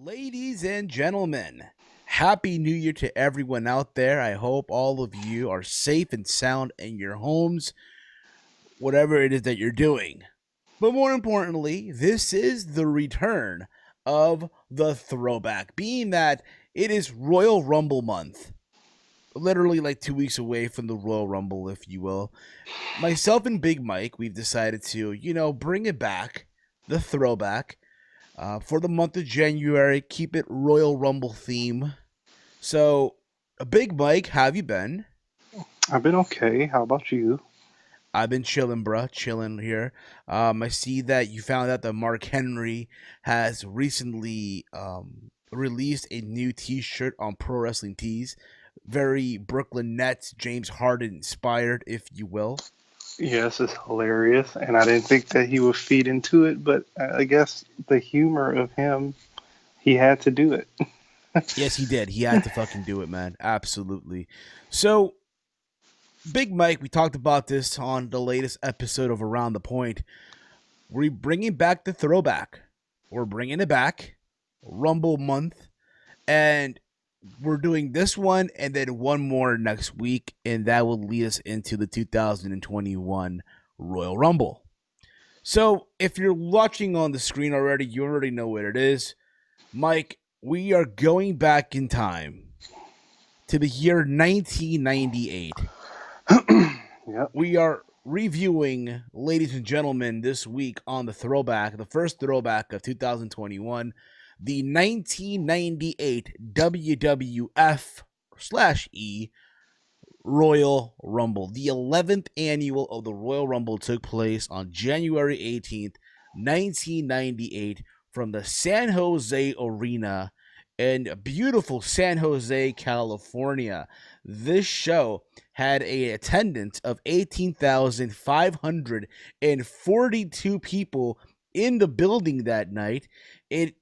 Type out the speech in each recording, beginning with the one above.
Ladies and gentlemen, Happy New Year to everyone out there. I hope all of you are safe and sound in your homes, whatever it is that you're doing. But more importantly, this is the return of the throwback, being that it is Royal Rumble month. Literally like 2 weeks away from the Royal Rumble, if you will. Myself and Big Mike, we've decided to, bring it back, the throwback, for the month of January. Keep it Royal Rumble theme. So, Big Mike, how have you been? I've been okay. How about you? I've been chilling, bruh, chilling here. I see that you found out that Mark Henry has recently released a new T-shirt on Pro Wrestling Tees. Very Brooklyn Nets, James Harden inspired, if you will. Yes, it's hilarious, and I didn't think that he would feed into it, but I guess the humor of him, he had to do it. Yes, he did. He had to fucking do it, man. Absolutely. So, Big Mike, we talked about this on the latest episode of Around the Point. We're bringing back the throwback. We're bringing it back. Rumble month. And we're doing this one and then one more next week. And that will lead us into the 2021 Royal Rumble. So if you're watching on the screen already, you already know what it is. Mike, we are going back in time to the year 1998. Yep. We are reviewing, ladies and gentlemen, this week on the throwback, the first throwback of 2021, the 1998 WWF/E Royal Rumble. The 11th annual of the Royal Rumble took place on January 18th, 1998, from the San Jose Arena in beautiful San Jose, California. This show had a attendance of 18,542 people in the building that night. It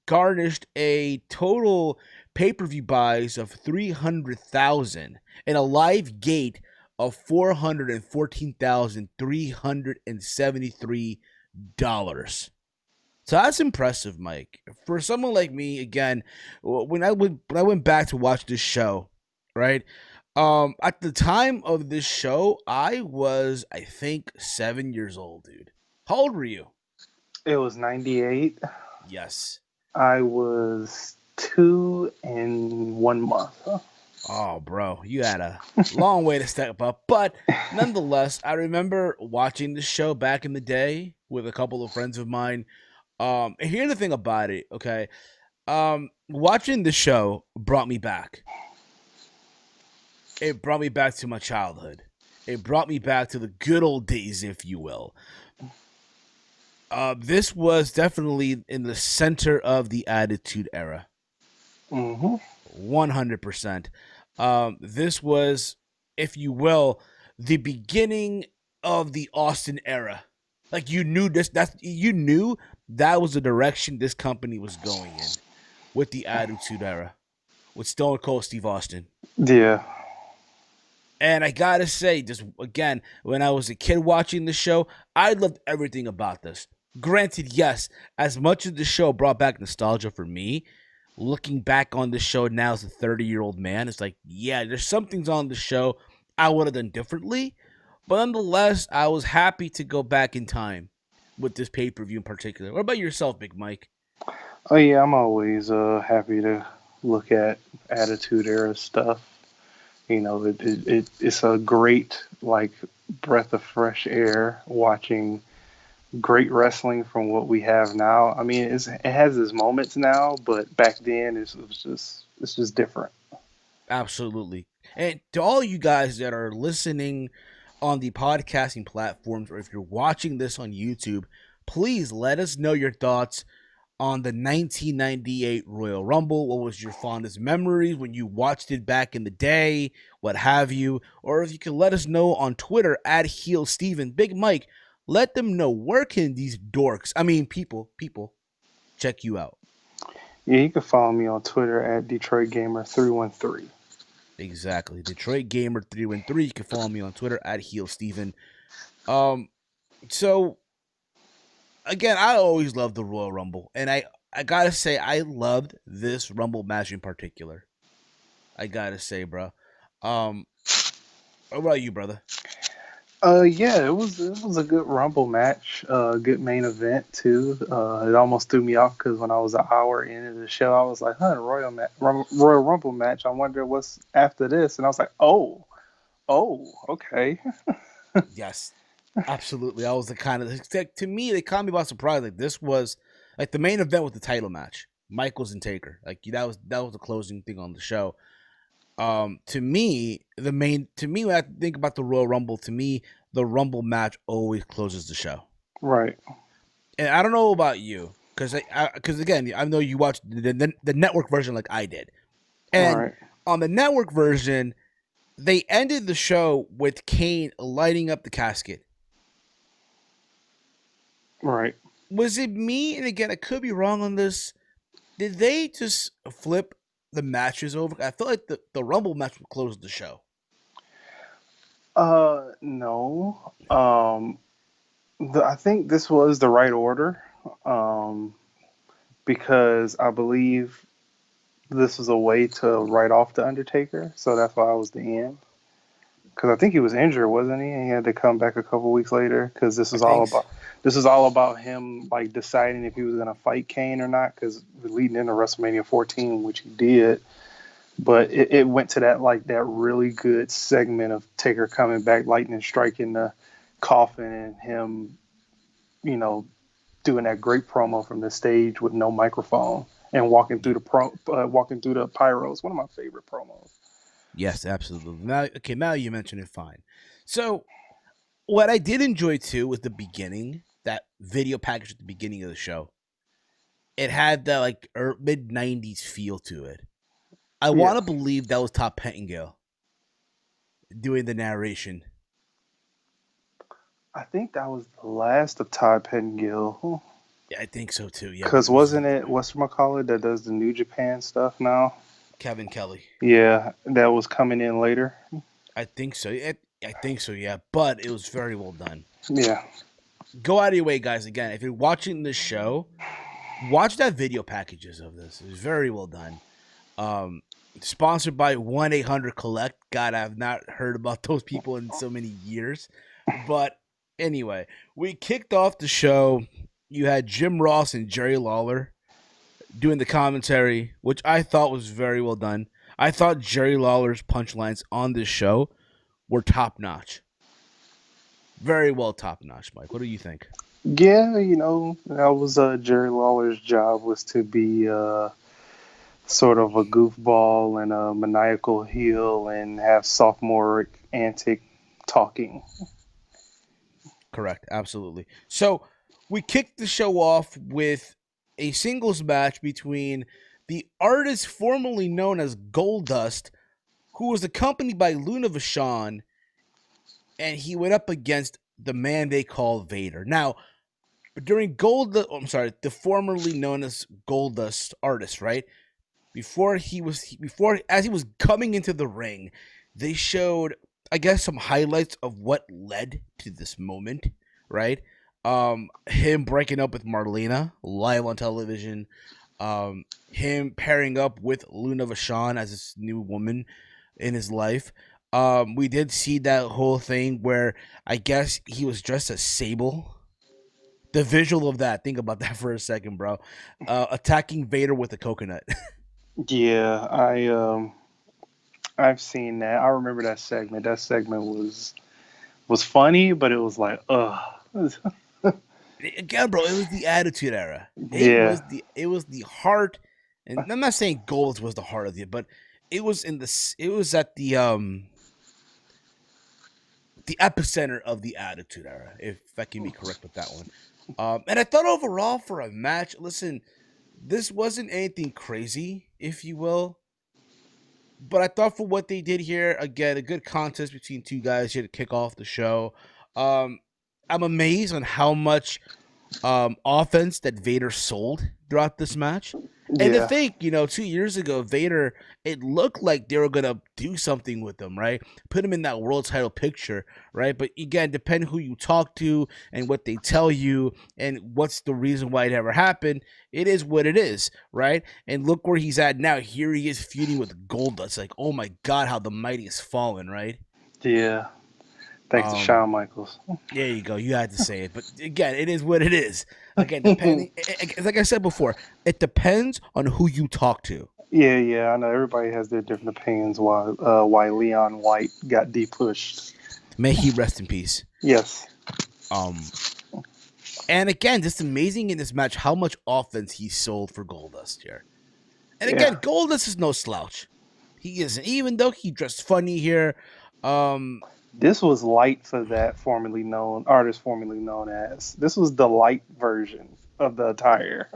garnished a total pay-per-view buys of 300,000 and a live gate of $414,373. So that's impressive, Mike. For someone like me, again, when I went back to watch this show, right? At the time of this show, I was, I think, 7 years old, dude. How old were you? It was 98. Yes. I was 2 and 1 month. Oh, bro, you had a long way to step up. But nonetheless, I remember watching this show back in the day with a couple of friends of mine. And here's the thing about it, okay? Watching the show brought me back. It brought me back to my childhood. It brought me back to the good old days, if you will. This was definitely in the center of the Attitude Era. Hmm. 100%. This was, if you will, the beginning of the Austin era. Like you knew that was the direction this company was going in with the Attitude Era with Stone Cold Steve Austin. Yeah. And I gotta say, just again, when I was a kid watching the show, I loved everything about this. Granted, yes, as much as the show brought back nostalgia for me, looking back on the show now as a 30-year-old man, it's like, yeah, there's some things on the show I would have done differently. But nonetheless, I was happy to go back in time with this pay per view in particular. What about yourself, Big Mike? Oh yeah, I'm always happy to look at Attitude Era stuff. It's a great like breath of fresh air watching great wrestling from what we have now. I mean, it has its moments now, but back then it's just different. Absolutely. And to all you guys that are listening on the podcasting platforms, or if you're watching this on YouTube, please let us know your thoughts on the 1998 Royal Rumble. What was your fondest memories when you watched it back in the day? What have you? Or if you can let us know on Twitter at Heel Steven. Big Mike, let them know where can these dorks, I mean people check you out. Yeah, you can follow me on Twitter at Detroit Gamer 313. Exactly. Detroit Gamer 313. You can follow me on Twitter at Heel Steven. Um so again, I always loved the Royal Rumble, and I gotta say, I loved this Rumble match in particular. I gotta say, bro. Um, what about you, brother? Yeah, it was a good Rumble match, good main event too. It almost threw me off because when I was an hour into the show, I was like, "Huh, Royal Rumble match. I wonder what's after this." And I was like, "Oh, okay." Yes, absolutely. I was the kind of like, to me, they caught me by surprise. Like this was like the main event was the title match, Michaels and Taker. Like that was the closing thing on the show. To me when I think about the Royal Rumble, to me the Rumble match always closes the show. Right, And I don't know about you, because again, I know you watched the network version like I did, and right, on the network version, they ended the show with Kane lighting up the casket. right. Was it me? And again, I could be wrong on this. Did they just flip the matches over? I feel like the Rumble match would close the show. No. I think this was the right order, um, because I believe this was a way to write off the Undertaker, so that's why it was the end. Because I think he was injured, wasn't he? And he had to come back a couple weeks later. Because I think so. this is all about him like deciding if he was going to fight Kane or not. Because leading into WrestleMania 14, which he did, but it went to that really good segment of Taker coming back, lightning striking the coffin, and him, you know, doing that great promo from the stage with no microphone and walking through the pyros. One of my favorite promos. Yes, absolutely. Now, okay, now you mention it. Fine. So, what I did enjoy too was the beginning, that video package at the beginning of the show. It had that like mid '90s feel to it. I want Yeah, to believe that was Top Pettingill doing the narration. I think that was the last of Tye Dillinger. Yeah, I think so too. Yeah, Cause it was wasn't it whatchamacallit that does the New Japan stuff now? Kevin Kelly. Yeah, that was coming in later. I think so. I think so. Yeah, but it was very well done. Yeah, Go out of your way, guys. Again, if you're watching this show, watch that video packages of this. It's very well done. Um, Sponsored by 1-800-COLLECT. God, I've not heard about those people in so many years. But anyway, we kicked off the show. You had Jim Ross and Jerry Lawler doing the commentary, which I thought was very well done. I thought Jerry Lawler's punchlines on this show were top notch. Very well top notch, Mike. What do you think? yeah. That was Jerry Lawler's job was to be sort of a goofball and a maniacal heel and have sophomoric antic talking. Correct. Absolutely. So we kicked the show off with a singles match between the artist formerly known as Goldust, who was accompanied by Luna Vachon, and he went up against the man they call Vader. Now, during I'm sorry, the formerly known as Goldust artist, right? Before as he was coming into the ring, they showed, I guess, some highlights of what led to this moment, right? Him breaking up with Marlena live on television, him pairing up with Luna Vachon as this new woman in his life. We did see that whole thing where I guess he was dressed as Sable. The visual of that, think about that for a second, bro. Attacking Vader with a coconut. Yeah, I've seen that. I remember that segment. That segment was funny, but it was like, ugh. Again, bro, it was the Attitude Era. Yeah, It was the heart, and I'm not saying Gold was the heart of it, but it was at the epicenter of the Attitude Era, if I can be correct with that one. And I thought overall for a match, listen, this wasn't anything crazy, if you will, but I thought for what they did here, again, a good contest between two guys here to kick off the show. Um, I'm amazed on how much offense that Vader sold throughout this match. And to Yeah, think, 2 years ago, Vader, it looked like they were gonna do something with him, right? Put him in that world title picture, right? But again, depending who you talk to and what they tell you and what's the reason why it ever happened, it is what it is, right? And look where he's at now. Here he is feuding with Goldust. Like, oh my god, how the mighty has fallen, right? yeah. Thanks to Um, Shawn Michaels. there you go. You had to say it, but again, it is what it is. Again, depending, like I said before, it depends on who you talk to. Yeah, yeah. I know everybody has their different opinions why Leon White got depushed. May he rest in peace. Yes. Um, and again, just amazing in this match how much offense he sold for Goldust here. And Yeah. again, Goldust is no slouch. He isn't, even though he dressed funny here. Um, This was light for that formerly known artist formerly known as. This was the light version of the attire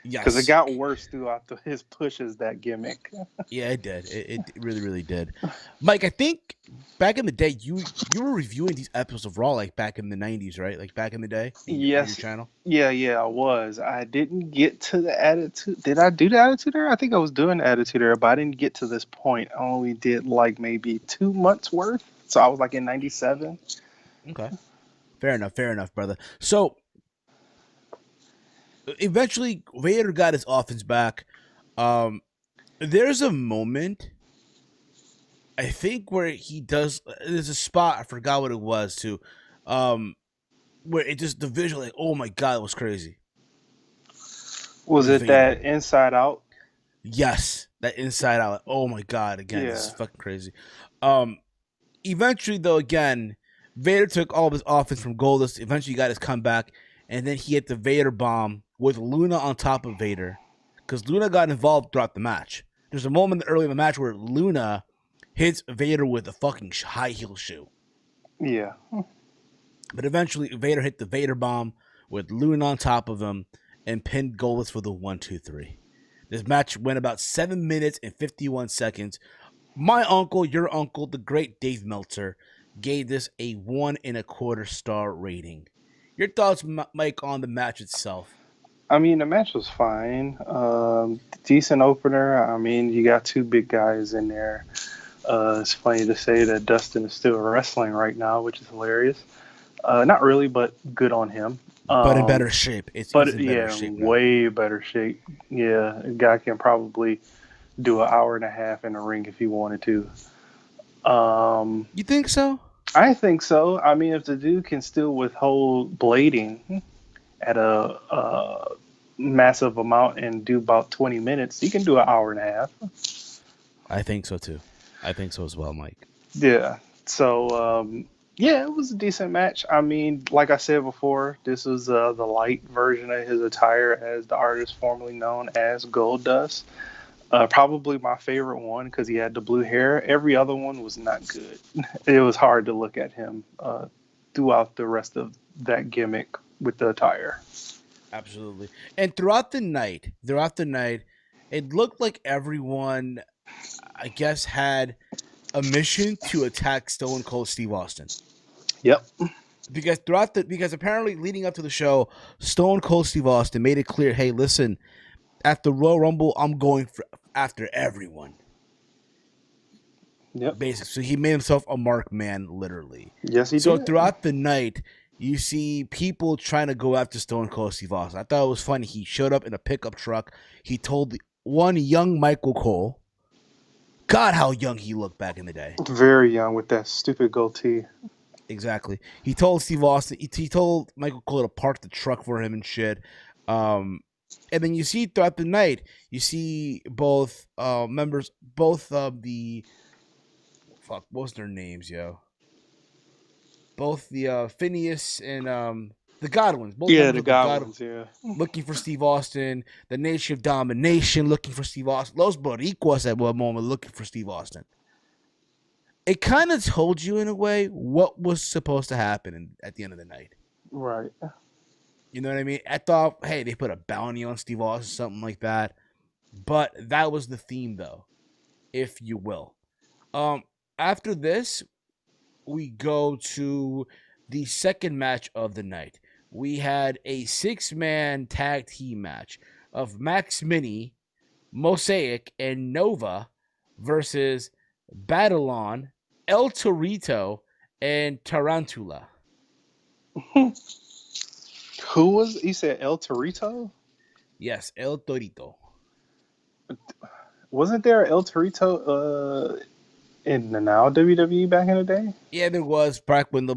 because it yes, got worse throughout his pushes. That gimmick. yeah, it did. It really, really did. Mike, I think back in the day, you were reviewing these episodes of Raw like back in the '90s, right? Like back in the day on your Yes. channel. Yeah, yeah, I was. I didn't get to the attitude. Did I do the attitude era? I think I was doing the attitude era, but I didn't get to this point. I only did like maybe 2 months worth. So I was like in '97. Okay, fair enough, brother. So eventually, Vader got his offense back. Um, there's a moment I think where he does. There's a spot I forgot what it was too, where it just the visual like oh my god it was crazy Was with it Vader. that Inside Out? Yes, that inside out. Like, oh my god, again this is Yeah. fucking crazy. Um, eventually though again, Vader took all of his offense from Goldust. Eventually he got his comeback, and then he hit the Vader bomb with Luna on top of Vader, because Luna got involved throughout the match. There's a moment early in the match where Luna hits Vader with a fucking high heel shoe. Yeah. But eventually, Vader hit the Vader bomb with Luna on top of him and pinned Goldust for the 1-2-3. This match went about 7 minutes and 51 seconds. My uncle, your uncle, the great Dave Meltzer, gave this a 1.25 star rating. Your thoughts, Mike, on the match itself? I mean, the match was fine. Decent opener. I mean, you got two big guys in there. It's funny to say that Dustin is still wrestling right now, which is hilarious. Not really, but good on him. But in better shape. He's But in better yeah, shape now. way better shape. Yeah, a guy can probably do an hour and a half in the ring if he wanted to. You think so? I think so. I mean, if the dude can still withhold blading at a massive amount and do about 20 minutes, he can do an hour and a half. I think so too. I think so as well, Mike. Yeah. So, yeah, it was a decent match. I mean, like I said before, this was the light version of his attire as the artist formerly known as Goldust. Probably my favorite one because he had the blue hair. Every other one was not good. It was hard to look at him throughout the rest of that gimmick with the attire. Absolutely. And throughout the night, it looked like everyone, I guess, had a mission to attack Stone Cold Steve Austin. Yep. Because apparently leading up to the show, Stone Cold Steve Austin made it clear, hey, listen, at the Royal Rumble, I'm going after everyone. Yep. Basically, so he made himself a marked man, literally. Yes, he So did. throughout the night, you see people trying to go after Stone Cold Steve Austin. I thought it was funny. He showed up in a pickup truck. He told one young Michael Cole, God, how young he looked back in the day. Very young with that stupid goatee. Exactly. He told Steve Austin. He told Michael Cole to park the truck for him and shit. And then you see throughout the night, you see both members, both of the what's their names, yo? Both the Phineas and the Godwins, both Yeah, members the of the God Godwins. Yeah. looking for Steve Austin, the Nation of Domination looking for Steve Austin, Los Boricuas at one moment looking for Steve Austin. It kind of told you in a way what was supposed to happen at the end of the night. Right. You know what I mean? I thought, hey, they put a bounty on Steve Austin, something like that. But that was the theme, though, if you will. Um, After this, we go to the second match of the night. we had a 6-man tag team match of Max Mini, Mosaic, and Nova versus Babylon, El Torito, and Tarantula. Who was he? Said El Torito. Yes, El Torito. Wasn't there El Torito in the now WWE back in the day? Yeah, there was back when the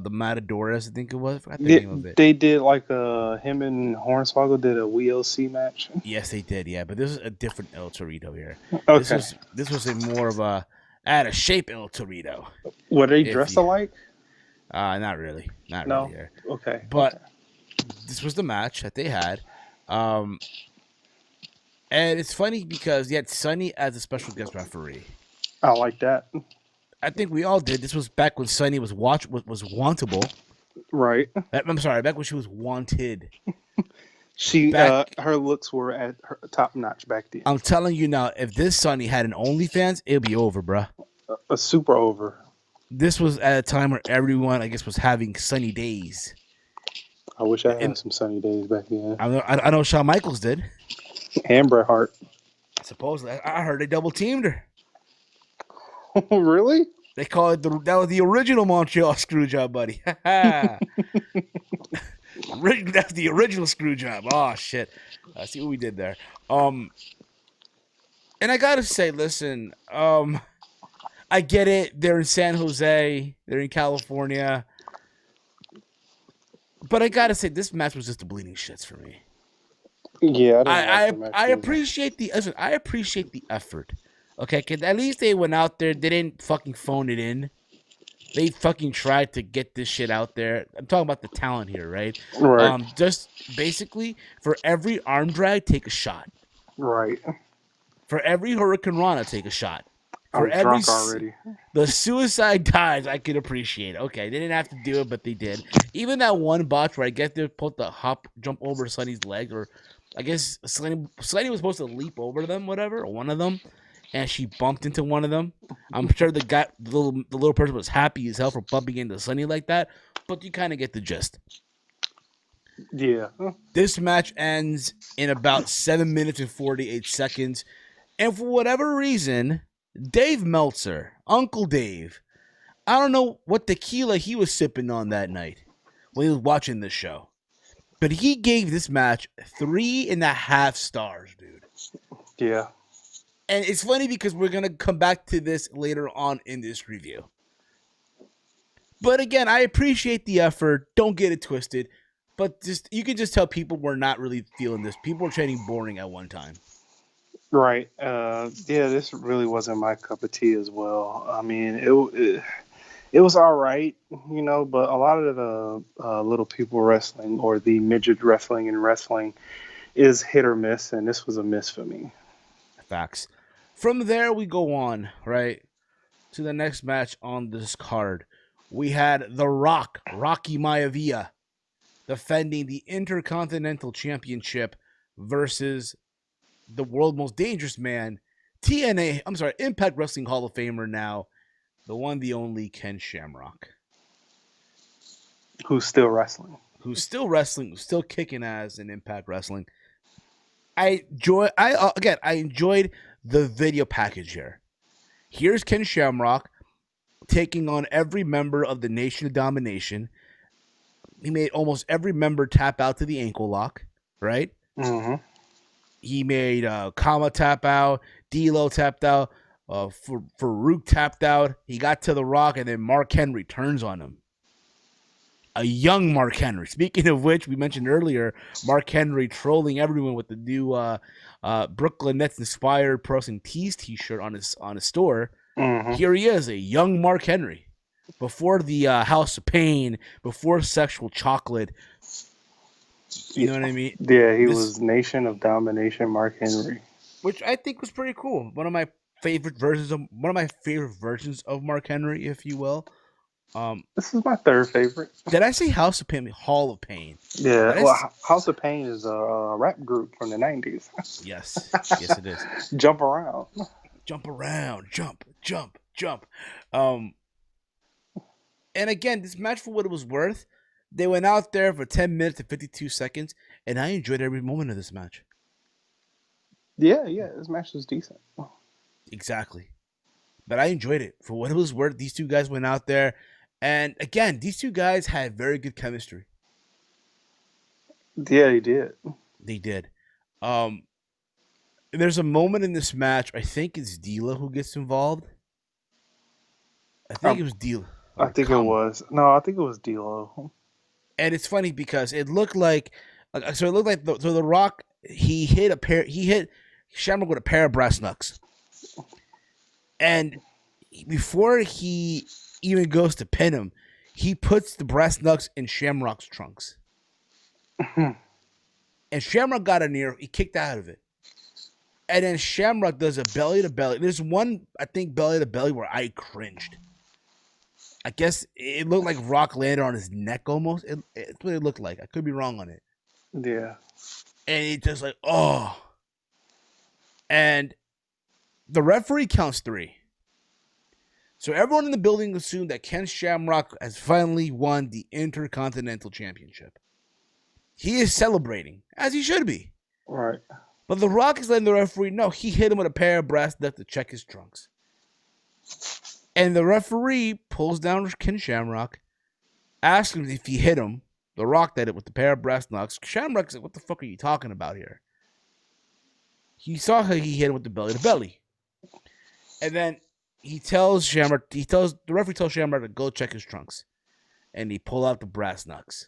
Matadores, I think it was. I forgot the Yeah, name of it. they did like him and Hornswoggle did a WLC match. Yes, they did. Yeah, but this is a different El Torito here. Okay. This was a more of a out of shape El Torito. Were they If dressed you, alike? not really, No. here. Okay. But this was the match that they had, and it's funny because you had Sonny as a special guest referee. I like that. I think we all did. This was back when Sonny was wantable. Right. I'm sorry, back when she was wanted. She Back, her looks were at her top notch back then. I'm telling you now, if this Sonny had an OnlyFans, it'd be over, bruh. A super over. This was at a time where everyone, I guess, was having sunny days. I wish I had And some sunny days back then. I know Shawn Michaels did. And Bret Hart. Supposedly, I heard they double teamed her. Really? They call it that was the original Montreal screw job, buddy. That's the original screw job. Oh shit! I see what we did there. And I gotta say, listen, I get it. They're in San Jose. They're in California. But I gotta say, this match was just the bleeding shits for me. Yeah, I appreciate the effort. Okay, cause at least they went out there. They didn't fucking phone it in. They fucking tried to get this shit out there. I'm talking about the talent here, right? Right. Just basically for every arm drag, take a shot. Right. For every Hurricane Rana, take a shot. For I'm every drunk already. the suicide dives, I could appreciate. Okay, they didn't have to do it, but they did. Even that one botch where I guess they put the jump over Sonny's leg, or I guess Sonny was supposed to leap over them, whatever, or one of them, and she bumped into one of them. I'm sure the little person was happy as hell for bumping into Sonny like that, but you kind of get the gist. Yeah. This match ends in about 7 minutes and 48 seconds, and for whatever reason, Dave Meltzer, Uncle Dave, I don't know what tequila he was sipping on that night when he was watching this show, but he gave this match 3.5 stars, dude. Yeah. And it's funny because we're going to come back to this later on in this review. But again, I appreciate the effort. Don't get it twisted. But just you can just tell people were not really feeling this. People were trading boring at one time. Right. Yeah, this really wasn't my cup of tea as well. I mean, it was all right, but a lot of the little people wrestling or the midget wrestling and wrestling is hit or miss, and this was a miss for me. Facts. From there, we go on, right, to the next match on this card. We had The Rock, Rocky Maivia, defending the Intercontinental Championship versus the world's most dangerous man, Impact Wrestling Hall of Famer now, the one, the only Ken Shamrock. Who's still wrestling. Who's still kicking ass in Impact Wrestling. I enjoyed the video package here. Here's Ken Shamrock taking on every member of the Nation of Domination. He made almost every member tap out to the ankle lock, right? Mm-hmm. He made Kama tap out, D'Lo tapped out, Farouk tapped out. He got to The Rock, and then Mark Henry turns on him. A young Mark Henry. Speaking of which, we mentioned earlier, Mark Henry trolling everyone with the new Brooklyn Nets inspired Pro Wrestling Tees t-shirt on his store. Mm-hmm. Here he is, a young Mark Henry. Before the House of Pain, before Sexual Chocolate. You know what I mean? Yeah, he was Nation of Domination Mark Henry, which I think was pretty cool. One of my favorite versions of Mark Henry, if you will. This is my third favorite. Did I say House of Pain? Hall of Pain. Yeah, House of Pain is a rap group from the 90s. Yes, yes, it is. Jump around. Jump around. Jump. And again, this match, for what it was worth, They went out there for 10 minutes and 52 seconds, and I enjoyed every moment of this match. Yeah, this match was decent. Exactly. But I enjoyed it. For what it was worth, these two guys went out there. And again, these two guys had very good chemistry. Yeah, he did. They did. Um, there's a moment in this match, I think it's Dila who gets involved. I think it was Dila. I Or think it Kama. was. No, I think it was D'Lo. And it's funny because it looked like the Rock, he hit Shamrock with a pair of brass knucks. And before he even goes to pin him, he puts the brass knucks in Shamrock's trunks. And Shamrock got a near, he kicked out of it. And then Shamrock does a belly to belly. There's one, I think, belly to belly where I cringed. I guess it looked like Rock landed on his neck almost. It's what it looked like. I could be wrong on it. Yeah. And he just like, oh. And the referee counts 3. So everyone in the building assumed that Ken Shamrock has finally won the Intercontinental Championship. He is celebrating, as he should be. Right. But The Rock is letting the referee know he hit him with a pair of brass knucks to check his trunks. And the referee pulls down Ken Shamrock, asks him if he hit him. The Rock did it with the pair of brass knucks. Shamrock's like, what the fuck are you talking about here? He saw how he hit him with the belly to belly. And then the referee tells Shamrock to go check his trunks. And he pulled out the brass knucks.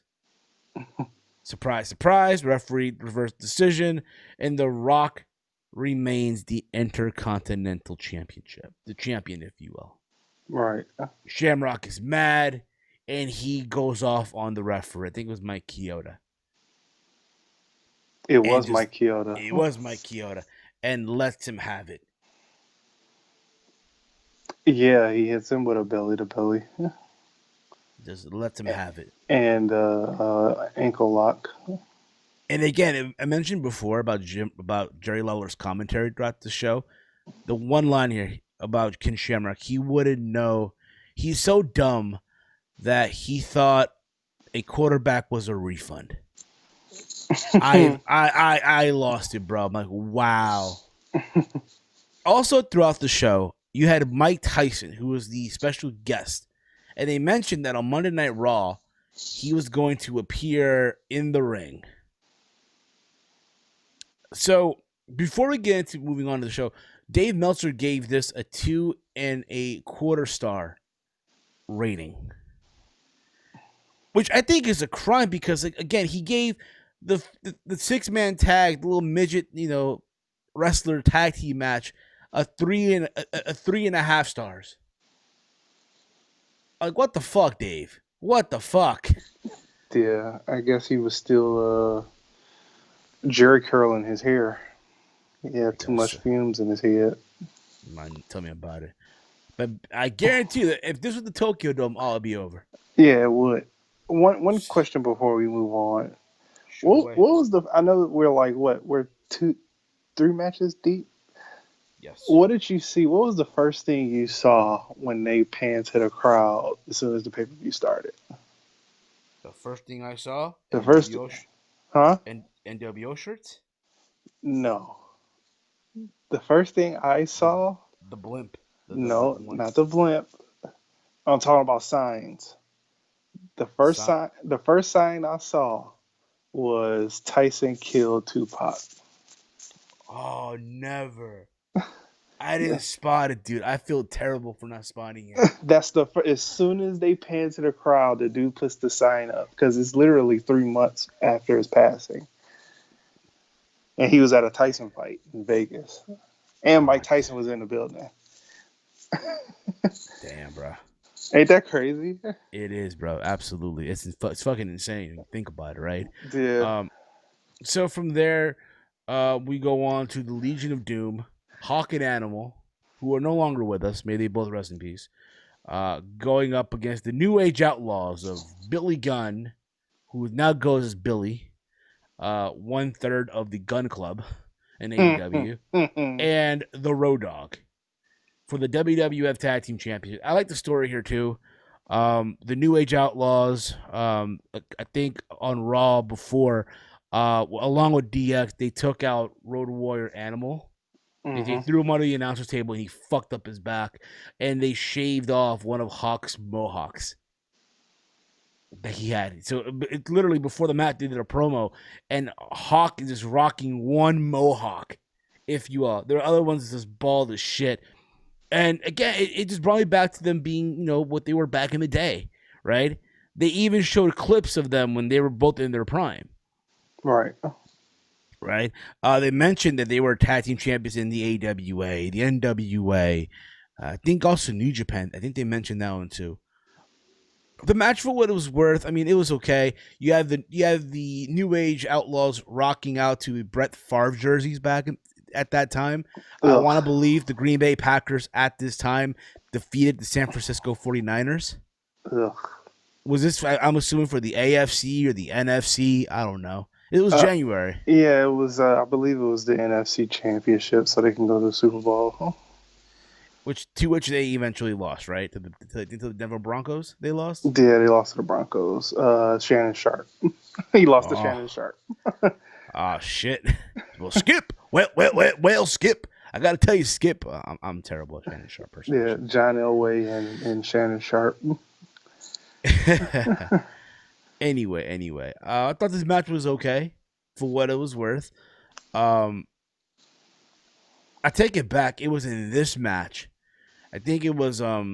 Surprise, surprise. Referee reversed decision. And The Rock remains the Intercontinental Championship. The champion, if you will. Right. Shamrock is mad. And he goes off on the referee. I think it was Mike Chioda. It was Mike Chioda. It was Mike Chioda. And lets him have it. Yeah, he hits him with a belly to belly. Just lets him have it. And ankle lock. And again, I mentioned before about Jerry Lawler's commentary throughout the show. The one line here about Ken Shamrock, he wouldn't know. He's so dumb that he thought a quarterback was a refund. I lost it, bro. I'm like, wow. Also, throughout the show, you had Mike Tyson, who was the special guest. And they mentioned that on Monday Night Raw, he was going to appear in the ring. So, before we get into moving on to the show, Dave Meltzer gave this a 2.25 star rating. Which I think is a crime because, again, he gave the 6-man tag, the little midget, wrestler tag team match, a 3.5 stars. Like, what the fuck, Dave? What the fuck? Yeah, I guess he was still Jerry curling his hair. He had too much fumes in his head. Tell me about it. But I guarantee you that if this was the Tokyo Dome, all would be over. Yeah, it would. One question before we move on. What was the? I know we're we're 3 matches deep. Yes. What did you see? What was the first thing you saw when they panned to the crowd as soon as the pay-per-view started? The first thing I saw? The first, huh? NWO shirts? No. The first thing I saw. The blimp. No, not the blimp. I'm talking about signs. The first sign I saw was Tyson killed Tupac. Oh, never. I didn't spot it, dude. I feel terrible for not spotting it. That's as soon as they pan to the crowd, the dude puts the sign up because it's literally 3 months after his passing, and he was at a Tyson fight in Vegas, and Mike Tyson was in the building. Damn, bro. Ain't that crazy? It is, bro. Absolutely. It's fucking insane. Think about it, right? Yeah. So from there, we go on to the Legion of Doom, Hawk and Animal, who are no longer with us. May they both rest in peace. Going up against the New Age Outlaws of Billy Gunn, who now goes as Billy, 1/3 of the Gun Club in AEW, and the Road Dogg for the WWF Tag Team Championship. I like the story here too. The New Age Outlaws, I think on Raw before, along with DX, they took out Road Warrior Animal. They Hmm. threw him under the announcer's table and he fucked up his back, and they shaved off one of Hawk's mohawks that he had. So it's literally before the match, they did a promo, and Hawk is just rocking one mohawk, if you will. There are other ones that's just bald as shit. And again, it just brought me back to them being, what they were back in the day, right? They even showed clips of them when they were both in their prime, Right. right? They mentioned that they were tag team champions in the AWA, the NWA, I think also New Japan. I think they mentioned that one too. The match, for what it was worth, I mean, it was okay. You have the New Age Outlaws rocking out to Brett Favre jerseys at that time. I want to Ugh. believe the Green Bay Packers at this time defeated the San Francisco 49ers. Ugh. Was this, I'm assuming, for the AFC or the NFC? I don't know. It was Uh, January, yeah, it was. I believe it was the NFC Championship, so they can go to the Super Bowl. which they eventually lost, right? To the Denver Broncos, they lost. Yeah, they lost to the Broncos. Shannon Sharp. He lost to Oh, Shannon Sharp. shit. Well, Skip. Well, Skip. I gotta tell you, Skip. I'm terrible at Shannon Sharp Yeah, impersonation. John Elway and Shannon Sharp. anyway, I thought this match was okay for what it was worth. Um, I take it back. It was in this match. I think it was yeah,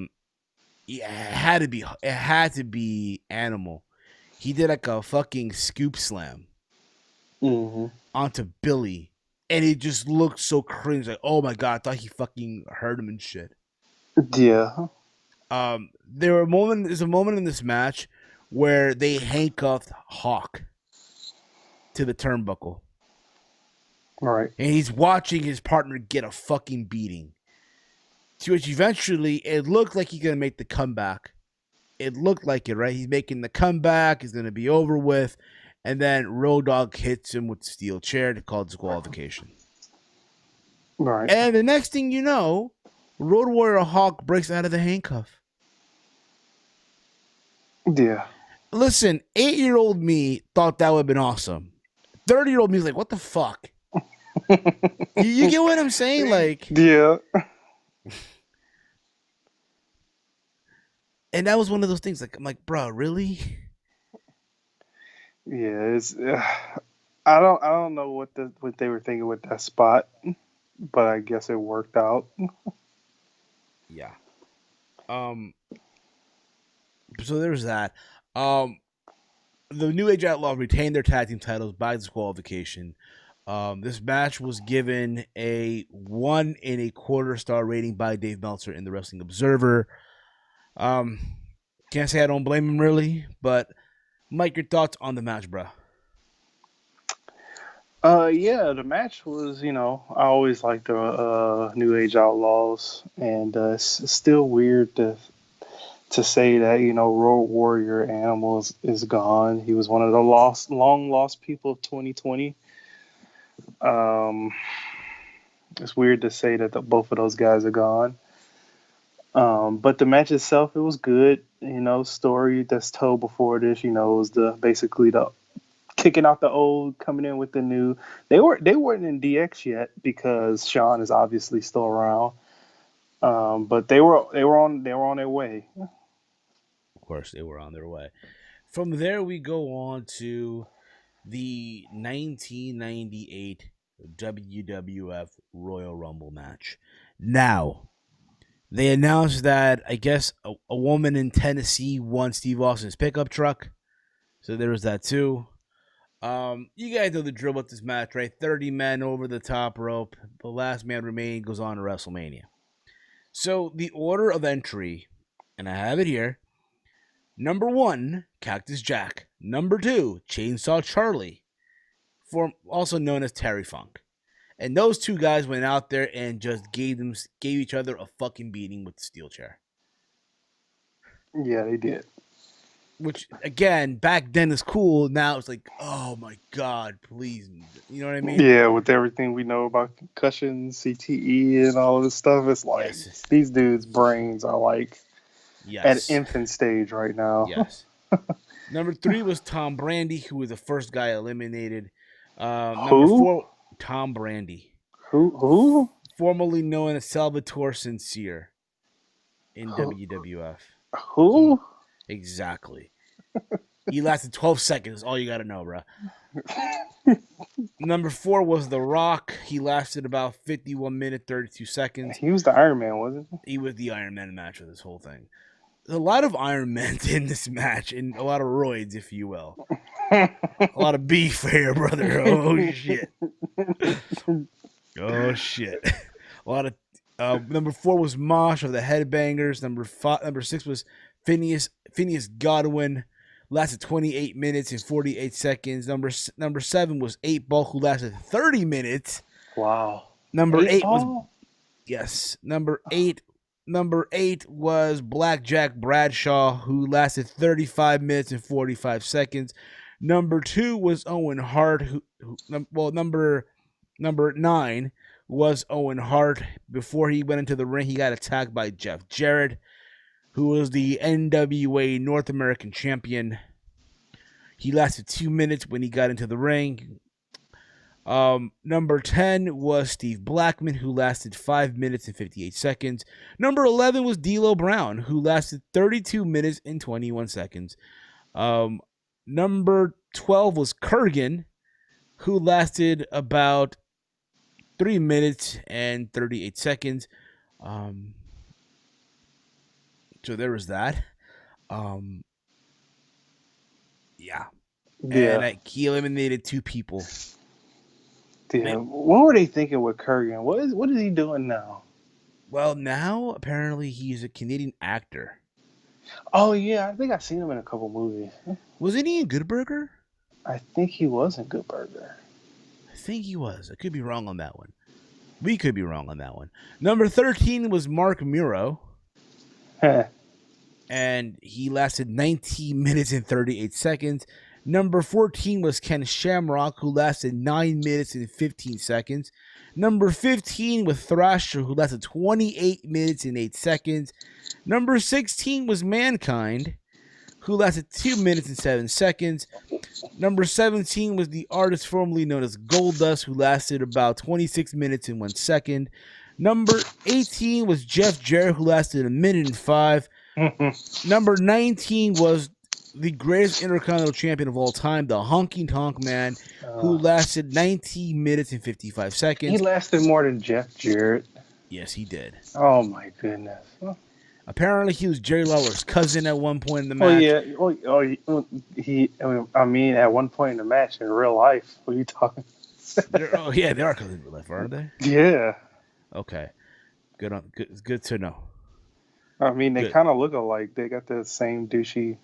it had to be Animal. He did like a fucking scoop slam Hmm. onto Billy, and it just looked so cringe. Like, oh my god, I thought he fucking hurt him and shit. Yeah. There's a moment in this match where they handcuffed Hawk to the turnbuckle, Right. and he's watching his partner get a fucking beating. To which eventually it looked like he's gonna make the comeback. It looked like it, right? He's making the comeback. He's gonna be over with, and then Road Dogg hits him with the steel chair to call disqualification. Right. And the next thing you know, Road Warrior Hawk breaks out of the handcuff. Yeah. Listen, 8-year-old me thought that would have been awesome. 30-year-old me was like, what the fuck? You get what I'm saying? Like, Yeah. and that was one of those things. Like, I'm like, bro, really? Yeah. It's. I don't know what they were thinking with that spot, but I guess it worked out. Yeah. Um. So there's that. Um. The New Age Outlaws retained their tag team titles by disqualification. This match was given a 1.25 star rating by Dave Meltzer in the Wrestling Observer. Um, can't say I don't blame him really, but Mike, your thoughts on the match, bro? Yeah, the match was, I always liked the New Age Outlaws, and it's still weird to say that, Road Warrior Animal is gone. He was one of the long lost people of 2020. Um, it's weird to say that both of those guys are gone. But the match itself, it was good. Story that's told before this, was the basically the kicking out the old, coming in with the new. They weren't in DX yet because Sean is obviously still around. But they were on their way. Of course, they were on their way. From there, we go on to the 1998 WWF Royal Rumble match. Now, they announced that I guess a woman in Tennessee won Steve Austin's pickup truck. So there was that too. You guys know the drill with this match, right? 30 men over the top rope. The last man remaining goes on to WrestleMania. So the order of entry, and I have it here. Number one, Cactus Jack. Number two, Chainsaw Charlie, also known as Terry Funk. And those two guys went out there and just gave each other a fucking beating with the steel chair. Yeah, they did. Which again, back then is cool. Now it's like, oh my god, please, you know what I mean? Yeah, with everything we know about concussions, CTE, and all of this stuff, it's like Yes, these dudes' brains are like, at Yes. infant stage right now. Yes. Number 3 was Tom Brandy, who was the first guy eliminated. Number Who? 4, Tom Brandy, Who? formerly known as Salvatore Sincere in Who? WWF. Some Who? exactly. He lasted 12 seconds. All you got to know, bro. Number 4 was The Rock. He lasted about 51 minutes 32 seconds. He was the Iron Man, wasn't He was the Iron Man match of this whole thing. There's a lot of Iron Men in this match, and a lot of roids, if you will. he? A lot of beef here, brother. Oh shit. Oh shit. A lot of. Number 4 was Mosh of the Headbangers. Number 6 was Phineas Godwin. Lasted 28 minutes and 48 seconds. Number 7 was 8 Ball, who lasted 30 minutes. Wow. Number 8 was Ball? yes. Number 8 was Blackjack Bradshaw, who lasted 35 minutes and 45 seconds. Number 2 was Owen Hart, number 9 was Owen Hart. Before he went into the ring, he got attacked by Jeff Jarrett, who was the NWA North American champion. He lasted 2 minutes when he got into the ring. Number 10 was Steve Blackman, who lasted 5 minutes and 58 seconds. Number 11 was D'Lo Brown, who lasted 32 minutes and 21 seconds. Number 12 was Kurgan, who lasted about 3 minutes and 38 seconds. So there was that. Yeah. And he eliminated 2 people. Damn. What were they thinking with Kurgan? What is he doing now? Well, now apparently he's a Canadian actor. Oh yeah, I think I've seen him in a couple movies. Wasn't he in Good Burger? I think he was in Good Burger. I think he was. I could be wrong on that one. We could be wrong on that one. Number 13 was Mark Mauro. And he lasted 19 minutes and 38 seconds. Number 14 was Ken Shamrock, who lasted 9 minutes and 15 seconds. Number 15 was Thrasher, who lasted 28 minutes and 8 seconds. Number 16 was Mankind, who lasted 2 minutes and 7 seconds. Number 17 was the artist formerly known as Goldust, who lasted about 26 minutes and 1 second. Number 18 was Jeff Jarrett, who lasted 1 minute and 5. Number 19 was the greatest Intercontinental Champion of all time, the Honky Tonk Man, who lasted 19 minutes and 55 seconds. He lasted more than Jeff Jarrett. Yes, he did. Oh my goodness. Apparently, he was Jerry Lawler's cousin at one point in the match. I mean, at one point in the match in real life. What are you talking? They are cousins in real life, aren't they? Yeah. Okay. Good to know. I mean, they kind of look alike. They got the same douchey,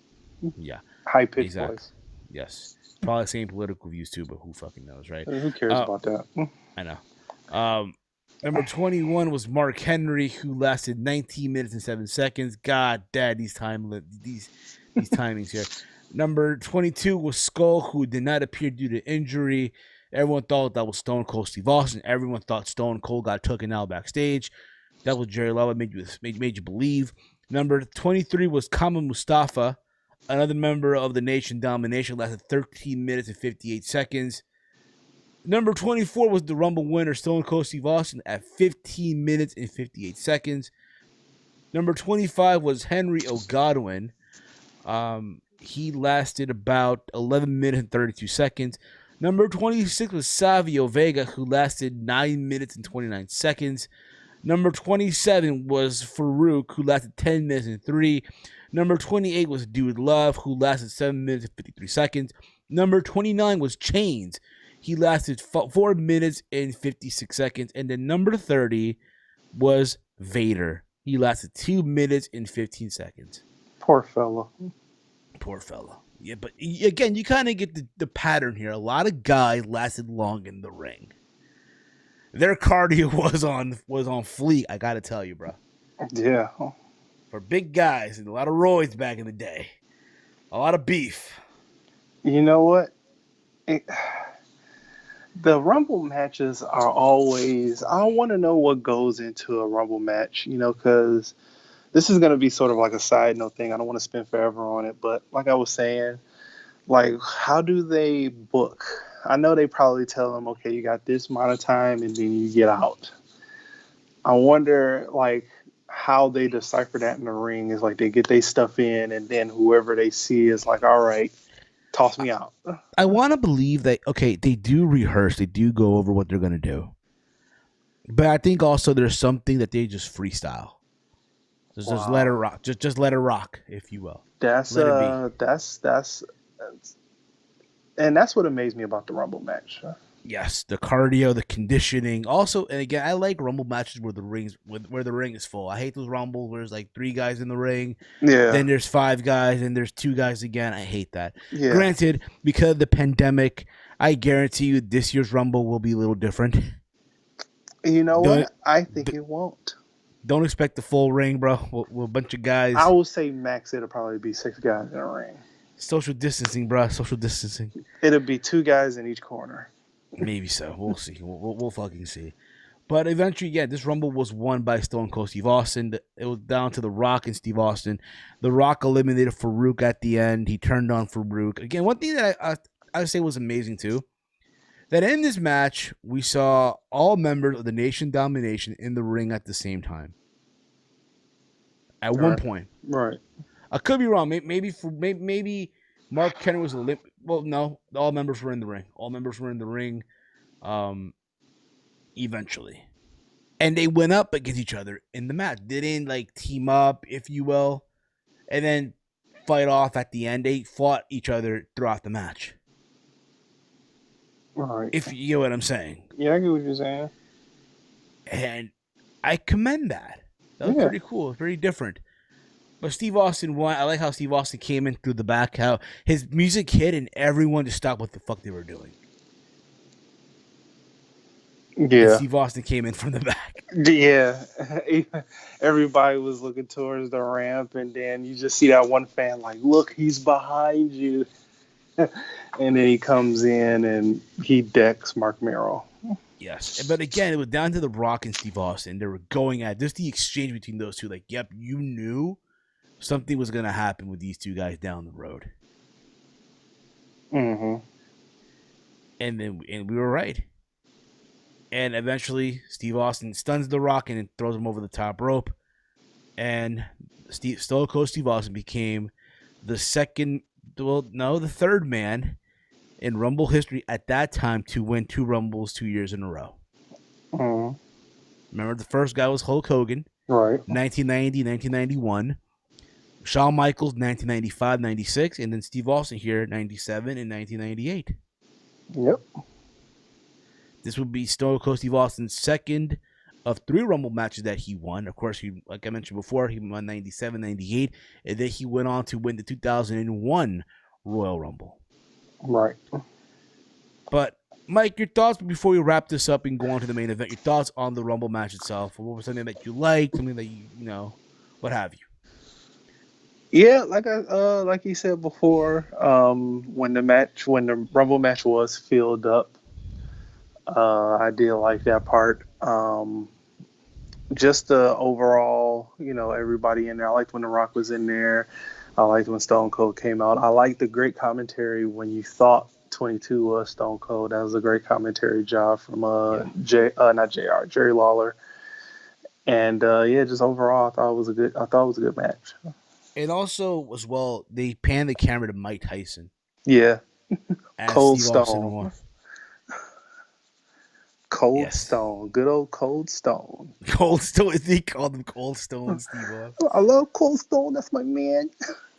high-pitched voice. Yes. Probably the same political views, too, but who fucking knows, right? Who cares about that? I know. Number 21 was Mark Henry, who lasted 19 minutes and 7 seconds. God, these timings here. Number 22 was Skull, who did not appear due to injury. Everyone thought that was Stone Cold Steve Austin. Everyone thought Stone Cold got taken out backstage. That was Jerry Lawler made you believe. Number 23 was Kama Mustafa, another member of the Nation Domination, lasted 13 minutes and 58 seconds. Number 24 was the Rumble winner, Stone Cold Steve Austin, at 15 minutes and 58 seconds. Number 25 was Henry O'Godwin. He lasted about 11 minutes and 32 seconds. Number 26 was Savio Vega, who lasted 9 minutes and 29 seconds. Number 27 was Farouk, who lasted 10 minutes and 3. Number 28 was Dude Love, who lasted 7 minutes and 53 seconds. Number 29 was Chains. He lasted 4 minutes and 56 seconds. And then number 30 was Vader. He lasted 2 minutes and 15 seconds. Poor fella. Yeah, but again, you kind of get the pattern here. A lot of guys lasted long in the ring. Their cardio was on fleek, I gotta tell you, bro. Yeah. For big guys and a lot of roids back in the day. A lot of beef. You know what? The Rumble matches are always... I want to know what goes into a Rumble match, because this is gonna be sort of like a side note thing. I don't want to spend forever on it, but like I was saying, like how do they book? I know they probably tell them, okay, you got this amount of time, and then you get out. I wonder, like, how they decipher that in the ring is like they get their stuff in, and then whoever they see is like, all right, toss me out. I want to believe that, okay, they do rehearse, they do go over what they're going to do. But I think also there's something that they just freestyle. Just let it Wow, rock. Just let it rock, if you will. that's Let it be. and that's what amazed me about the Rumble match. Yes, the cardio, the conditioning. Also, and again, I like Rumble matches where the ring is full. I hate those Rumbles where there's like 3 guys in the ring, Yeah, then there's 5 guys, and there's 2 guys again. I hate that. yeah. Granted, because of the pandemic, I guarantee you this year's Rumble will be a little different. You know Don't what? I think it won't. don't expect the full ring, bro. We're a bunch of I guys. will say max it'll probably be 6 guys in a ring. Social distancing, bro. Social distancing. It'll be 2 guys in each corner. Maybe so. We'll see. We'll fucking see. But eventually, yeah, this Rumble was won by Stone Cold Steve Austin. It was down to The Rock and Steve Austin. The Rock eliminated Farouk at the end. He turned on Farouk. Again, one thing that I say was amazing too, that in this match, we saw all members of the Nation Domination in the ring at the same time. At one Right. point. Right. I could be wrong. Maybe Mark Henry was a limp. Well, no, all members were in the ring. All members were in the ring. Um, eventually, and they went up against each other in the match. They didn't like team up, if you will, and then fight off at the end. They fought each other throughout the match. Right. If you get what I'm saying, Yeah, I get what you're saying. and I commend that. That was Yeah. pretty cool. Pretty different. But Steve Austin won. I like how Steve Austin came in through the back. How his music hit and everyone just stopped what the fuck they were doing. And Yeah. Steve Austin came in from the back. Yeah. Everybody was looking towards the ramp, and then you just see that one fan like, look, he's behind you. And then he comes in and he decks Mark Merrill. Yes. But again, it was down to The Rock and Steve Austin. They were going at just the exchange between those two. Like, yep, you knew something was going to happen with these 2 guys down the road. Mm-hmm. And we were right. And eventually, Steve Austin stuns The Rock and throws him over the top rope. And Stone Cold Steve Austin became the third man in Rumble history at that time to win 2 Rumbles 2 years in a row. Mm-hmm. Remember, the first guy was Hulk Hogan, Right. 1990, 1991. Shawn Michaels, 1995, 96. And then Steve Austin here, 97 and 1998. Yep. This would be Stone Cold Steve Austin's second of 3 Rumble matches that he won. Of course, like I mentioned before, he won 97, 98, and then he went on to win the 2001 Royal Rumble. Right. But, Mike, your thoughts before we wrap this up and go on to the main event, your thoughts on the Rumble match itself. What was something that you liked, something that you what have you? Yeah, like you said before, when the Rumble match was filled up, I did like that part. Just the overall, everybody in there. I liked when The Rock was in there. I liked when Stone Cold came out. I liked the great commentary when you thought 22 was Stone Cold. That was a great commentary job from not Jr. Jerry Lawler. And yeah, just overall, I thought it was a good match. And also, as well, they panned the camera to Mike Tyson Yeah, as Cold Steve Austin Stone. won. Cold Yes. Stone, good old Cold Stone. Cold Stone. He called him Cold Stone, Steve Austin. I love Cold Stone. That's my man.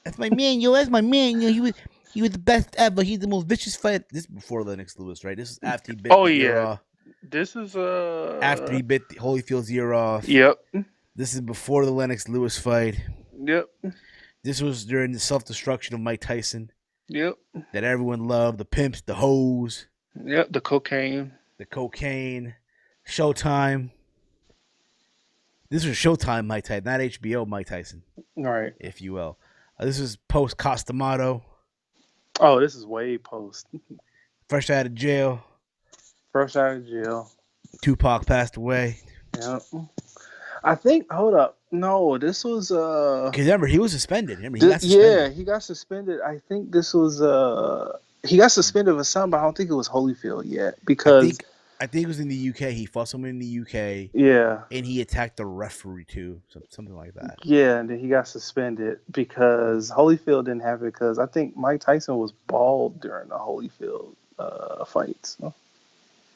That's my man, yo. That's my man. He was the best ever. He's the most vicious fighter. This is before Lennox Lewis, right? This is after he bit Oh the ear yeah, off. this is After he bit Holyfield's ear off. Yep. This is before the Lennox Lewis fight. Yep. This was during the self-destruction of Mike Tyson Yep. that everyone loved. The pimps, the hoes, Yep. The cocaine. the cocaine, Showtime. This was Showtime Mike Tyson, not HBO Mike Tyson, Right. if you will. This was post Costamato, Oh, this is way post. fresh out of jail. Fresh out of jail. Tupac passed away. Yep. I think. Hold up. No, this was Because remember, he was suspended. Remember, he got yeah, suspended. he got suspended. I think this was he got suspended for something, but I don't think it was Holyfield yet I because think I think it was in the UK. He fought someone in the UK, yeah, and he attacked the referee too, something like that. yeah, and then he got suspended because Holyfield didn't have it because I think Mike Tyson was bald during the Holyfield fights. So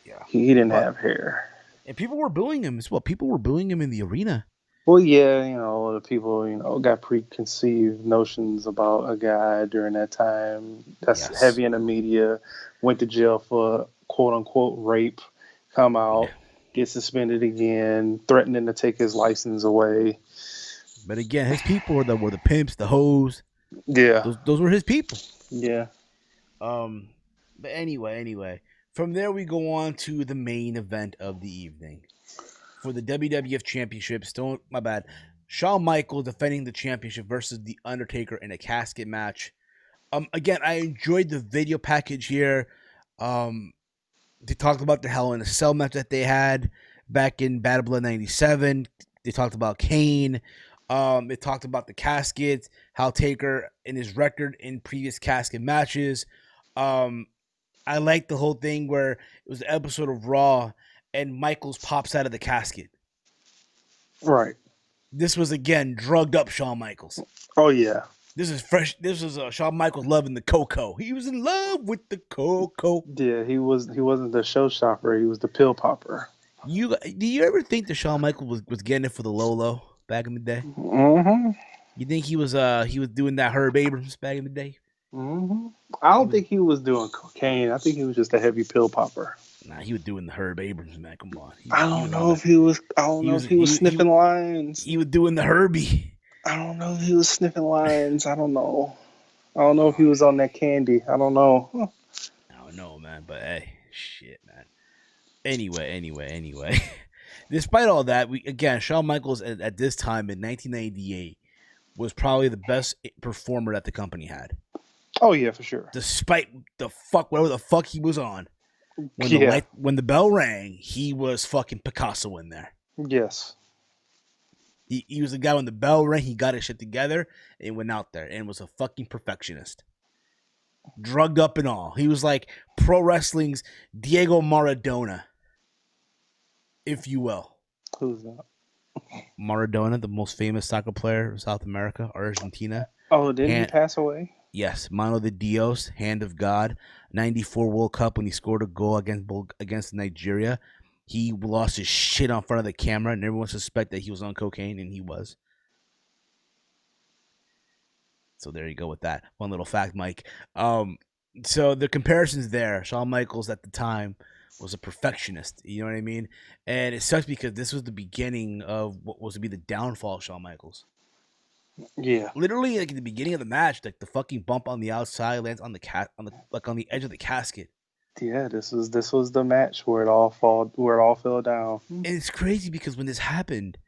Yeah, he didn't but have hair. and people were booing him as well. People were booing him in the arena. Well, yeah, the people, got preconceived notions about a guy during that time that's Yes. heavy in the media, went to jail for quote unquote rape, come Yeah. out, get suspended again, threatening to take his license away. But again, his people were the pimps, the hoes. Yeah, Those were his people. yeah, Um, but anyway, from there we go on to the main event of the evening for the WWF Championship. Still, my bad. Shawn Michaels defending the championship versus the Undertaker in a casket match. Again, I enjoyed the video package here. Um, they talked about the Hell in a Cell match that they had back in Battle Blood '97. They talked about Kane. They talked about the casket, how Taker in his record in previous casket matches. Um, I liked the whole thing where it was an episode of Raw and Michaels pops out of the casket. right. This was again drugged up Shawn Michaels. Oh yeah, This is fresh. This was Shawn Michaels loving the cocoa. He was in love with the cocoa. yeah. He wasn't the showstopper. He was the pill popper. Do you ever think that Shawn Michaels was getting it for the Lolo back in the day? Mm-hmm. You think he was doing that Herb Abrams back in the day? Mm-hmm. I He don't was think he was doing cocaine. I think he was just a heavy pill popper. he was doing the Herb Abrams, man. Come on, I he don't was on know the if he was. I don't he know was if he was sniffing lines. he was doing the Herbie. I don't know if he was sniffing lines. I don't know. I don't know if he was on that candy. I don't know. Huh. I don't know, man, but hey, shit, man. Anyway. Despite all that, Shawn Michaels at this time in 1998 was probably the best performer that the company had. Oh yeah, for sure. Despite whatever the fuck he was on, Yeah. when the bell rang, he was fucking Picasso in there. Yes. He was the guy when the bell rang, he got his shit together and went out there and was a fucking perfectionist. Drugged up and all. He was like pro wrestling's Diego Maradona, if you will. Who's that? Maradona, the most famous soccer player of South America, Argentina. Oh, didn't he Hand, pass away? yes, Mano de Dios, Hand of God. '94 World Cup when he scored a goal against Nigeria. He lost his shit on front of the camera, and everyone suspected that he was on cocaine, and he was. So there you go with that. One little fact, Mike. So the comparisons there. Shawn Michaels at the time was a perfectionist. You know what I mean? And it sucks because this was the beginning of what was to be the downfall of Shawn Michaels. Yeah. Literally, like in the beginning of the match, like the fucking bump on the outside lands on on the edge of the casket. Yeah. This was the match where it all fell down. And it's crazy because when this happened,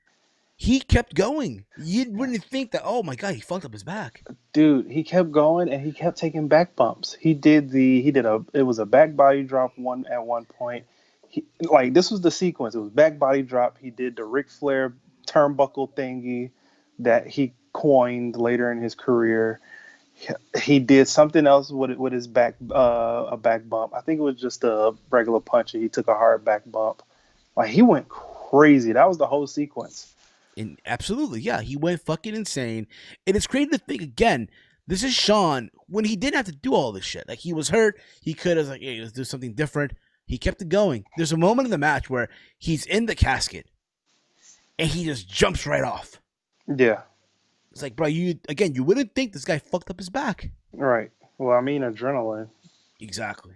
he kept going. You wouldn't think that. Oh my god, he fucked up his back. Dude, he kept going and he kept taking back bumps. It was a back body drop one at one point. Like this was the sequence. It was back body drop. He did the Ric Flair turnbuckle thingy that he coined later in his career. He did something else with his back a back bump. I think it was just a regular punch. And he took a hard back bump. Like he went crazy. That was the whole sequence. And absolutely, yeah, he went fucking insane. And it's crazy to think again. This is Shawn when he didn't have to do all this shit. Like he was hurt, he could have like, hey, let's do something different. He kept it going. There's a moment in the match where he's in the casket and he just jumps right off. Yeah. It's like, bro, you wouldn't think this guy fucked up his back. Right. Well, I mean adrenaline. Exactly.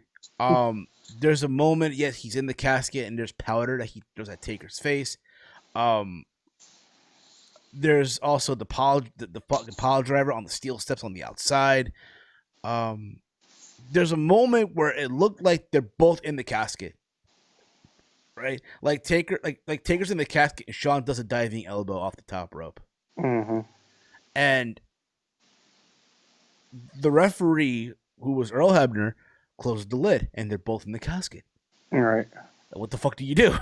There's a moment, yes, he's in the casket and there's powder that he throws at Taker's face. There's also the fucking pile driver on the steel steps on the outside. There's a moment where it looked like they're both in the casket, right? Like Taker's in the casket and Shawn does a diving elbow off the top rope, Mm-hmm. and the referee, who was Earl Hebner, closed the lid, and they're both in the casket. Right. What the fuck do you do?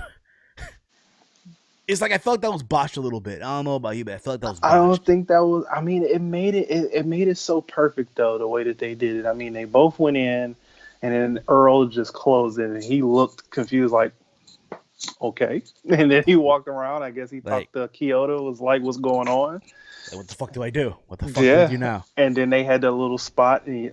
It's like I felt like that was botched a little bit. I don't know about you, but I felt like that was I don't botched. think that was. I mean, it made it so perfect though the way that they did it. I mean, they both went in, and then Earl just closed it, and he looked confused, like okay, and then he walked around. I guess he Like, talked to Kyoto, was like, "What's going on?" what the fuck do I do? What the fuck do we Yeah, do now? and then they had that little spot, and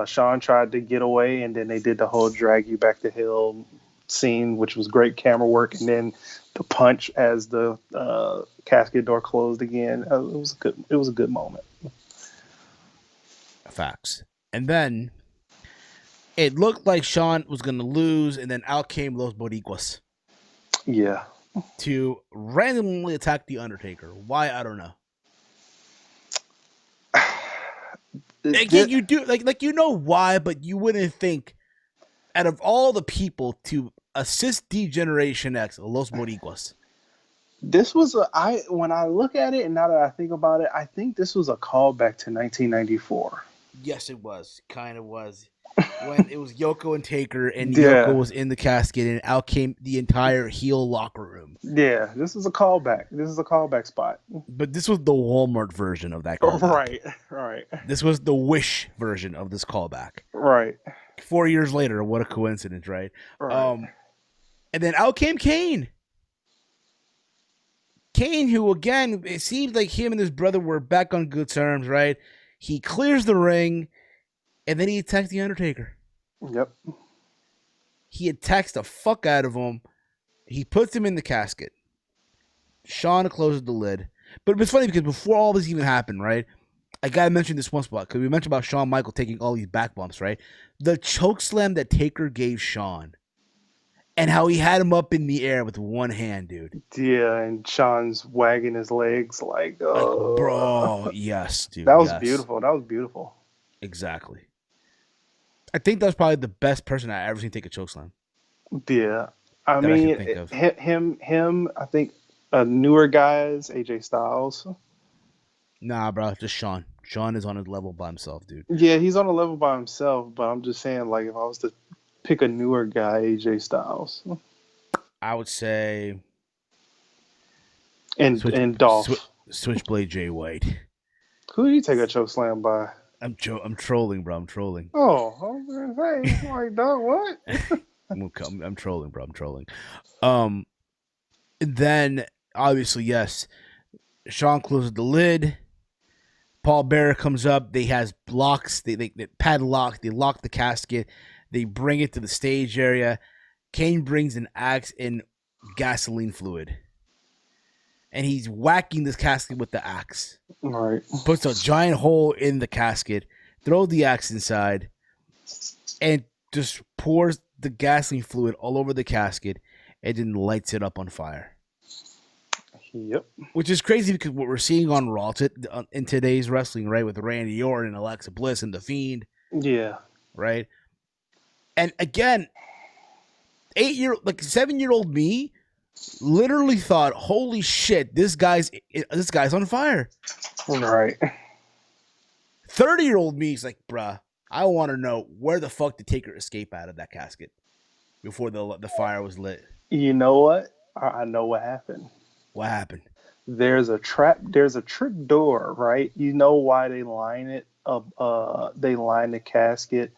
Sean tried to get away, and then they did the whole drag you back the hill scene, which was great camera work, and then the punch as the casket door closed again. It was good. It was a good moment. Facts. And then it looked like Sean was going to lose, and then out came Los Boricuas Yeah. to randomly attack the Undertaker. Why? I don't know. Again, you do like you know why, but you wouldn't think out of all the people to assist D-Generation X, Los Boricuas. This was when I look at it and now that I think about it, I think this was a callback to 1994. Yes, it was. Kind of was. When it was Yoko and Taker, and Yoko Yeah. was in the casket, and out came the entire heel locker room. Yeah, this is a callback. This is a callback spot. But this was the Walmart version of that callback. Right, right, This was the Wish version of this callback. right, 4 years later, what a coincidence, right? right. And then out came Kane. Kane, who again, it seems like him and his brother were back on good terms, right? He clears the ring, and then he attacks the Undertaker. Yep. He attacks the fuck out of him. He puts him in the casket. Sean closes the lid. But it's funny because before all this even happened, right? I gotta mention this one spot because we mentioned about Shawn Michaels taking all these back bumps, right? The choke slam that Taker gave Shawn, and how he had him up in the air with one hand, dude. Yeah, and Sean's wagging his legs like, Like, oh, bro, yes, dude, that was yes, beautiful. That was beautiful. exactly. I think that's probably the best person I ever seen take a choke slam Yeah, I that I can mean, think of. him. I think newer guys, AJ Styles. Nah, bro, just Shawn. Shawn is on his level by himself, dude. Yeah, he's on a level by himself, but I'm just saying, like, if I was to pick a newer guy, AJ Styles I would say and Dolph. Switchblade Jay White. Who did he take a choke slam by? I'm trolling, bro. I'm trolling. Oh, I was gonna say, like, dog, what? I'm trolling, bro. I'm trolling. Um, and then obviously, yes, Shawn closes the lid. Paul Bearer comes up. They has blocks. They padlock. They lock the casket. They bring it to the stage area. Kane brings an axe and gasoline fluid, and he's whacking this casket with the axe. Right. Puts a giant hole in the casket. Throws the axe inside, and just pours the gasoline fluid all over the casket, and then lights it up on fire. Yep. Which is crazy because what we're seeing on Raw in today's wrestling, right, with Randy Orton and Alexa Bliss and The Fiend, Yeah. right? And again, 7-year-old me literally thought, "Holy shit, this guy's on fire." Right. 30-year-old me is like, "Bruh, I want to know where the fuck did Taker escape out of that casket before the fire was lit." You know what? I know what happened. What happened? There's a trick door, right? You know why they line it up? They line the casket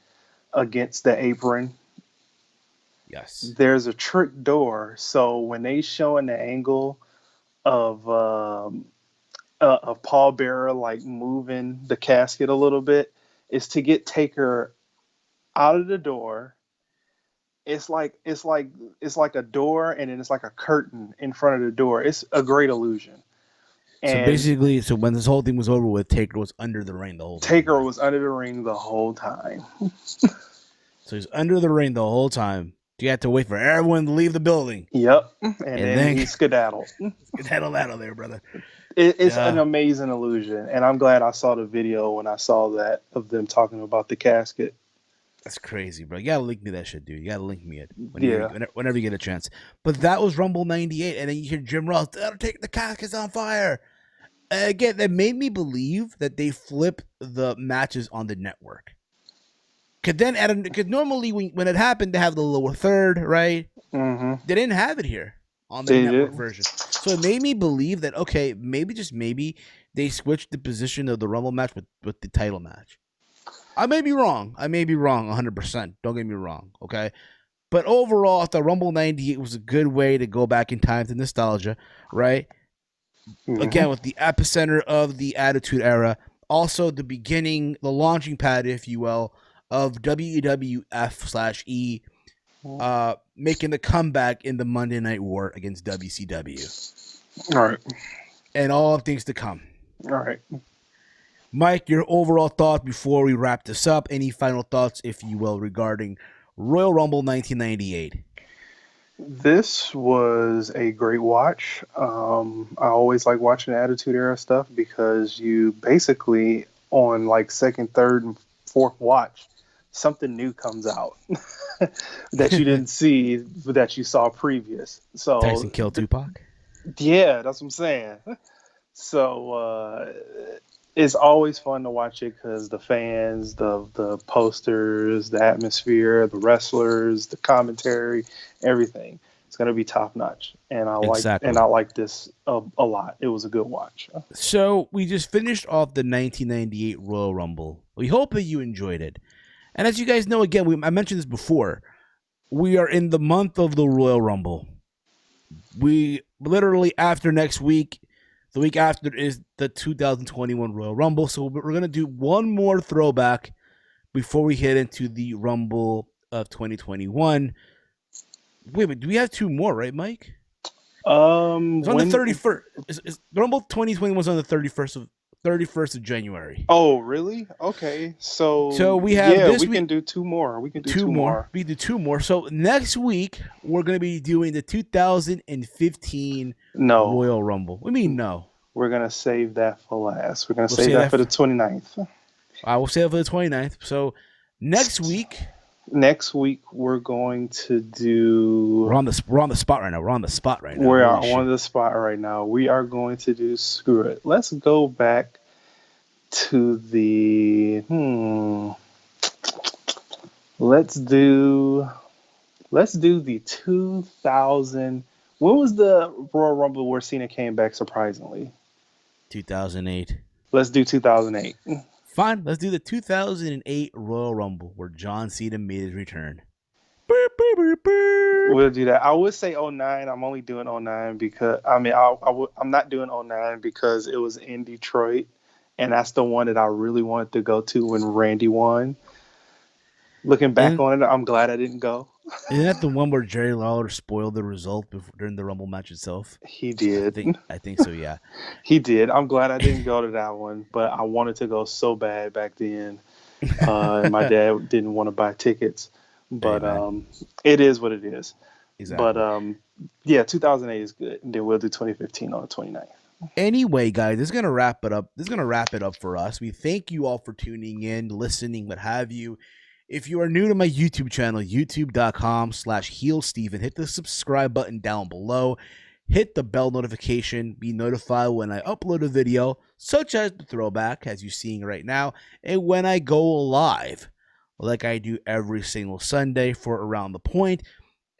against the apron. Yes. There's a trick door, so when they showing the angle of Paul Bearer like moving the casket a little bit, is to get Taker out of the door. It's like a door, and then it's like a curtain in front of the door. It's a great illusion. So And basically, when this whole thing was over with, Taker was under the ring the whole time. Taker was under the ring the whole time. So he's under the ring the whole time. You have to wait for everyone to leave the building. Yep. And then he skedaddled. Skedaddle out of there, brother. It's an amazing illusion. And I'm glad I saw the video when I saw that of them talking about the casket. That's crazy, bro. You gotta link me that shit, dude. You gotta link me it Yeah. whenever you get a chance. But that was Rumble '98, and then you hear Jim Ross, "That'll take the casket's on fire." Again, that made me believe that they flip the matches on the network. Because normally when it happened, they have the lower third, right? Mm-hmm. They didn't have it here. on the They network did. version. So it made me believe that, okay, maybe, just maybe, they switched the position of the Rumble match with the title match. I may be wrong. 100%. Don't get me wrong, okay? But overall, I thought Rumble 98 was a good way to go back in time to nostalgia, right? Hmm. Again, with the epicenter of the Attitude Era, also the beginning, the launching pad, if you will, of WWF/E making the comeback in the Monday Night War against WCW. All right. And all of things to come. All right. Mike, your overall thoughts before we wrap this up. Any final thoughts, if you will, regarding Royal Rumble 1998? This was a great watch. I always like watching Attitude Era stuff because you basically, on like second, third, and fourth watch, something new comes out that you didn't see that you saw previous. Tyson So, killed Tupac? yeah, that's what I'm saying. So it's always fun to watch it because the fans, the posters, the atmosphere, the wrestlers, the commentary, everything. It's gonna be top notch, and Exactly. I like this a lot. It was a good watch. So we just finished off the 1998 Royal Rumble. We hope that you enjoyed it. And as you guys know, again, I mentioned this before, we are in the month of the Royal Rumble. We literally, after next week, the week after is the 2021 Royal Rumble. So we're going to do one more throwback before we head into the Rumble of 2021. Wait, do we have two more, right, Mike? It's on the When? 31st. Rumble 2021 was on the 31st of January. Oh, really? Okay. So So we have yeah, this we week can do two more. We can do two two more. more. We do two more. So next week we're going to be doing the 2015 No, Royal Rumble. We mean no. we're gonna save that for last. We're gonna We'll save say that that. for the 29th. I will say that for the 29th. So next week Next week we're going to do. we're on the spot right now. We're on the spot right now. We're Holy on shit. the spot right now. We are going to do screw it. Let's go back to the Let's do the 2000. When was the Royal Rumble where Cena came back surprisingly? 2008. Let's do 2008. Fine. Let's do the 2008 Royal Rumble where John Cena made his return. Burp, burp, burp, burp. We'll do that. I would say '09. I'm only doing '09 because I'm not doing '09 because it was in Detroit, and that's the one that I really wanted to go to when Randy won. Looking back Isn't, on it, I'm glad I didn't go. isn't that the one where Jerry Lawler spoiled the result during the Rumble match itself? He did. I think so, yeah. He did. I'm glad I didn't go to that one, but I wanted to go so bad back then. And my dad didn't want to buy tickets, Hey but man. it is what it is. But Exactly. yeah, 2008 is good. And then we'll do 2015 on the 29th. Anyway, guys, this is gonna wrap it up. This is gonna wrap it up for us. We thank you all for tuning in, listening, what have you. If you are new to my YouTube channel, youtube.com/HeelSteven, hit the subscribe button down below. Hit the bell notification. Be notified when I upload a video, such as the throwback, as you're seeing right now, and when I go live, like I do every single Sunday for Around the Point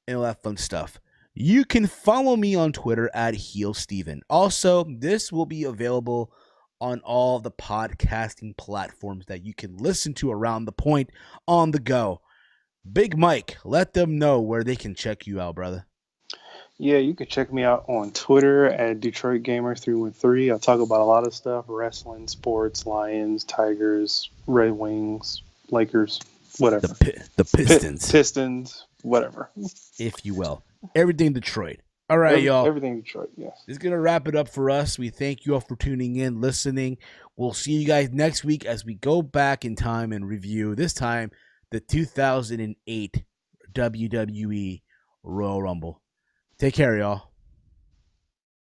and all that fun stuff. You can follow me on Twitter at HeelSteven. Also, this will be available on all the podcasting platforms that you can listen to Around the Point on the go. Big Mike, let them know where they can check you out, brother. Yeah, you can check me out on Twitter at Detroit Gamer 313. I talk about a lot of stuff: wrestling, sports, Lions, Tigers, Red Wings, Lakers, whatever. The Pistons, Pistons, whatever. if you will. Everything Detroit. All right, y'all. Everything Detroit, yes. This is going to wrap it up for us. We thank you all for tuning in, listening. We'll see you guys next week as we go back in time and review, this time, the 2008 WWE Royal Rumble. Take care, y'all.